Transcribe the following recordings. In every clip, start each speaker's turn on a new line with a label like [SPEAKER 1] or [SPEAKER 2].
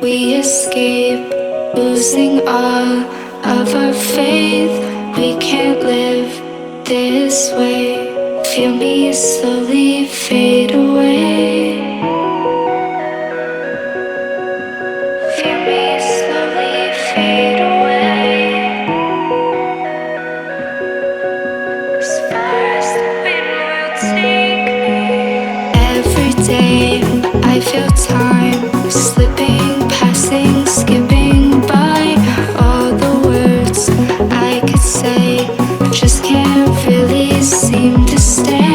[SPEAKER 1] we escape, losing all of our faith. We can't live this way. Feel me slowly fade away. Feel me slowly fade away. As far as the wind will take me. Every day I feel time slipping, passing, skipping by. All the words I could say just can't really seem to stay.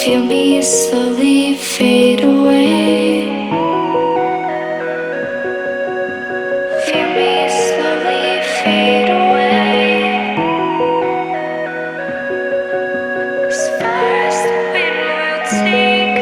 [SPEAKER 1] Feel me slowly fade away. As far as the wind will take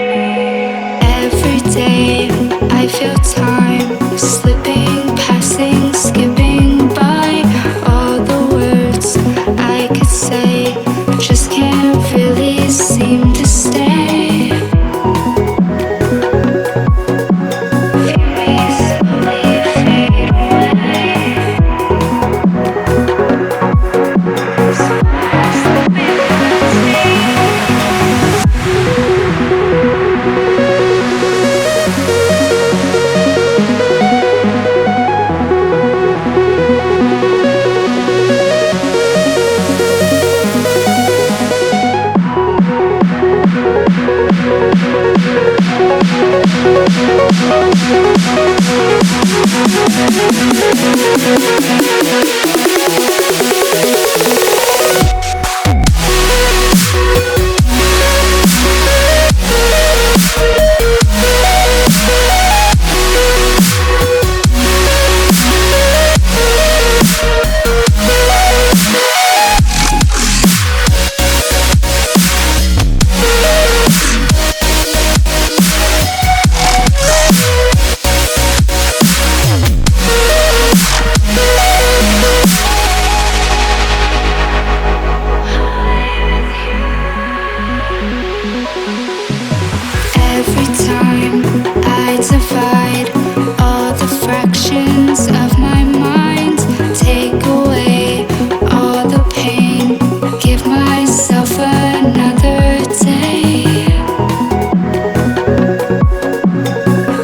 [SPEAKER 1] pain. Give myself another day.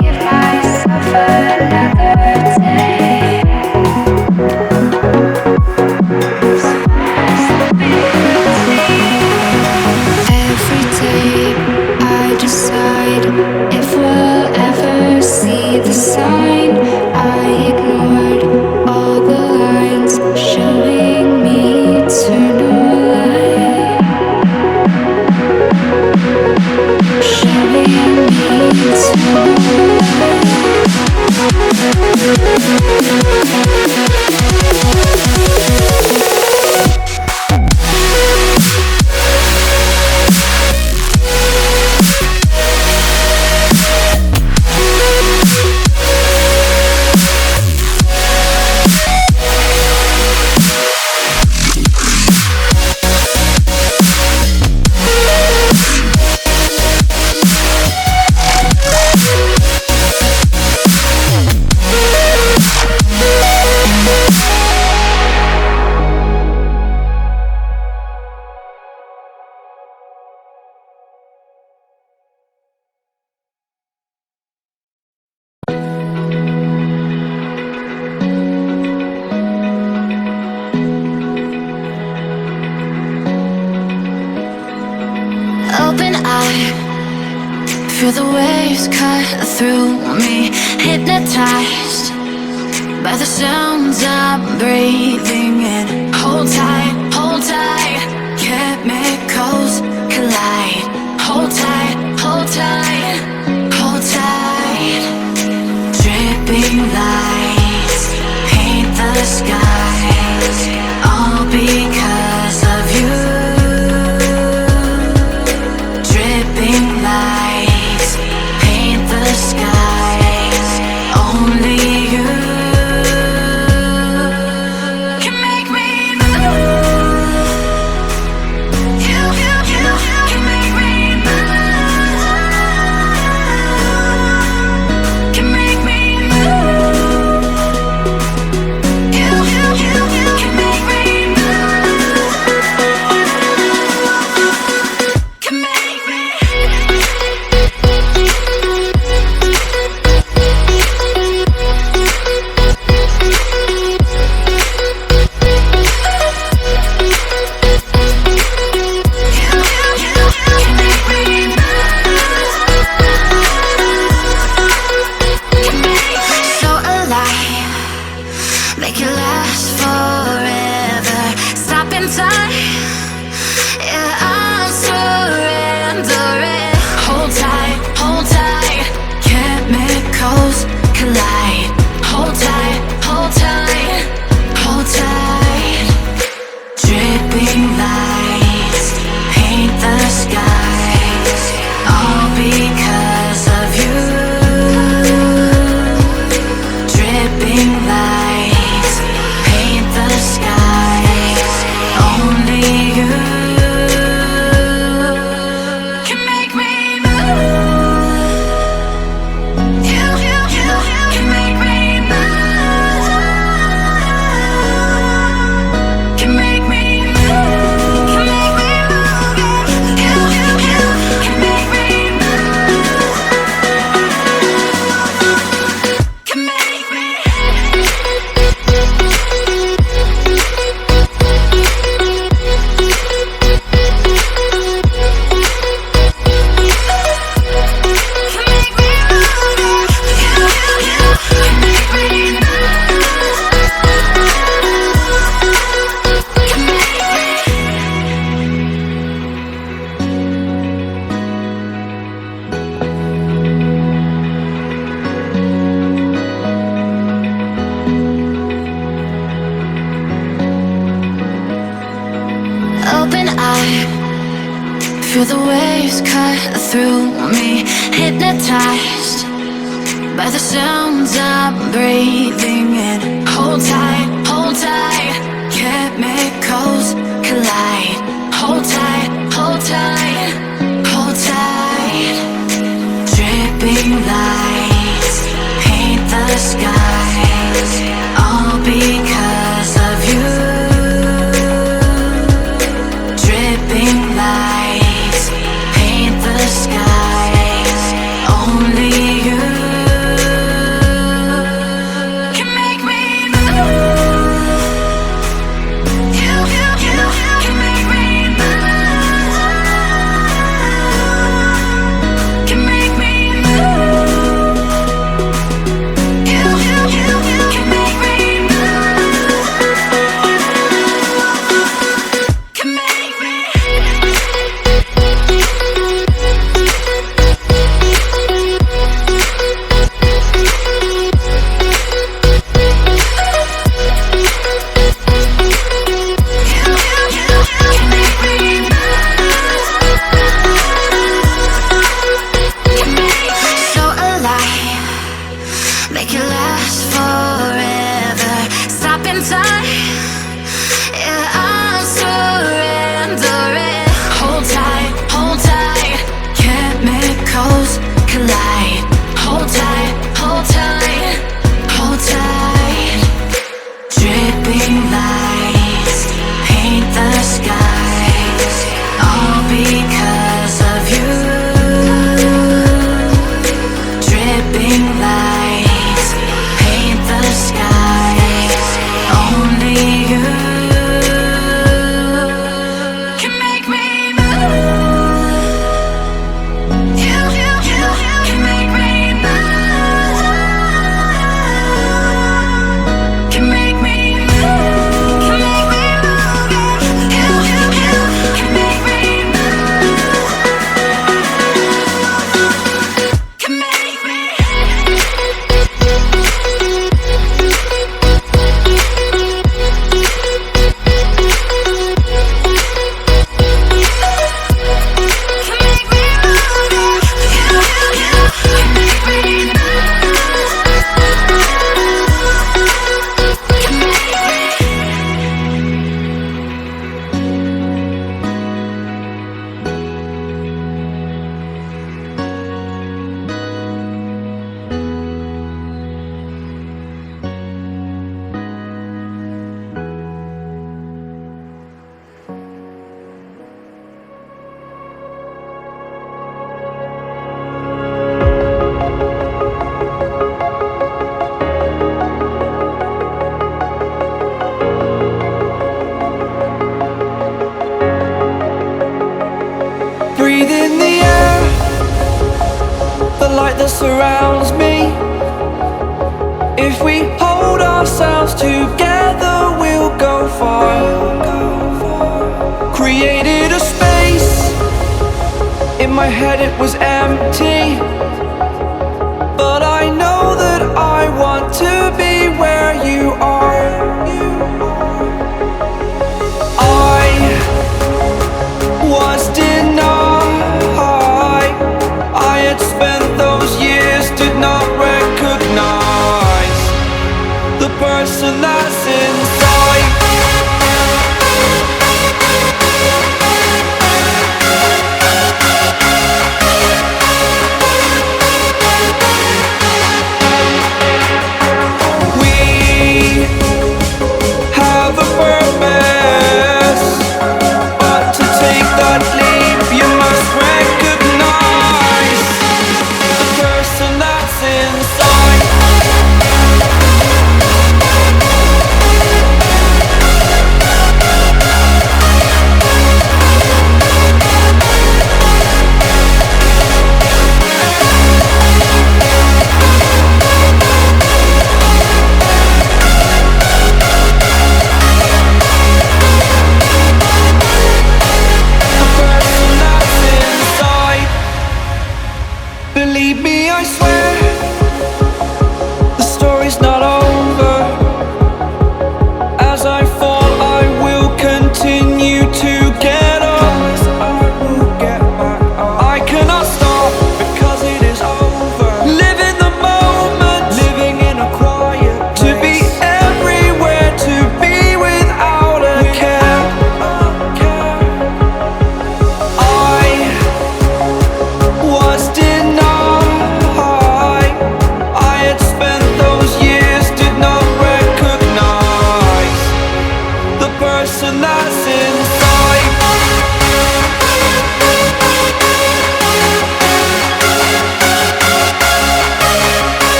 [SPEAKER 1] Give myself another day. Every day I decide if we'll ever see the sign. I ignored all the lines showing me eternal light. Showing me eternal light.
[SPEAKER 2] Open eye, feel the waves cut through me. Hypnotized by the sounds I'm breathing in. Hold tight, chemicals collide. Hold tight, hold tight, hold tight. Dripping lights paint the skies, all because of you. Dripping lights paint the skies, only you can make me move. You can make me move. Can make me move. You can make me move. Can make me. So alive, make it last forever. Stop in time, yeah, I'm surrendering. Hold tight, chemicals collide. Hold tight, hold tight, hold tight. Dripping lights paint the skies, all because of you. Dripping lights paint the skies, only you can make me move. You can make me move. Can make me move. Can make me move. You can make me move. Can make me. Open eye, feel the waves cut through me. Hypnotized by the sounds I'm breathing in. Hold tight, chemicals collide. Hold tight, hold tight, hold tight. Dripping lights paint the skies, all because of you.
[SPEAKER 3] else surrounds me. If we hold ourselves together, we'll go far. Created a space. In my head it was empty, but I know that I want to be where you are. I was denied. I had spent those years, did not recognize the person that's inside. We have a purpose, but to take that leap, you must recognize the person that's inside. Believe me, I swear, the story's not over. As I fall, I will continue to get up. I cannot stop because it is over. Live in the moment, living in a quiet place. To be everywhere, to be without a care. I was denied. I had spent those years, did not recognize the person that's inside.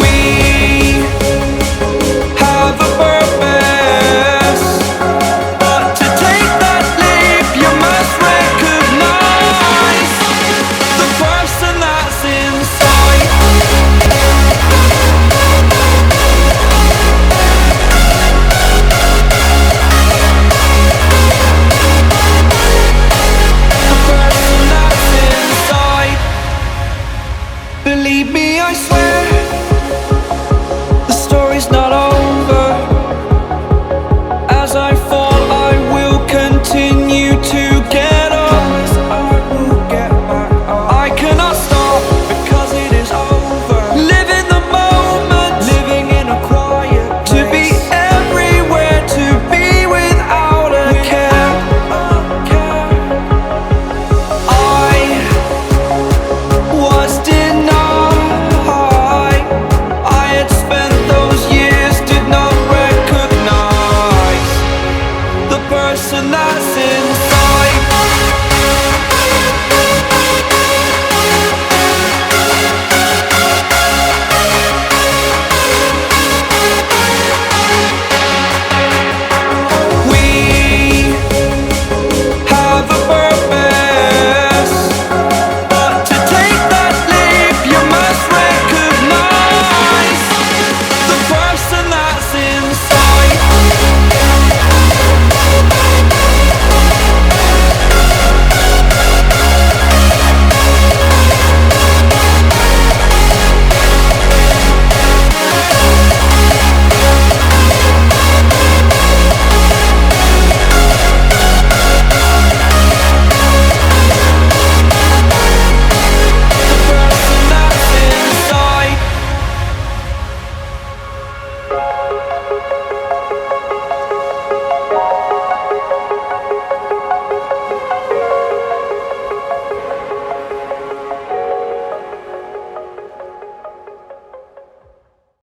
[SPEAKER 3] We have a purpose, but to take that leap, you must recognize the person that's inside. The person that's inside. Believe me, I swear, the story's not over.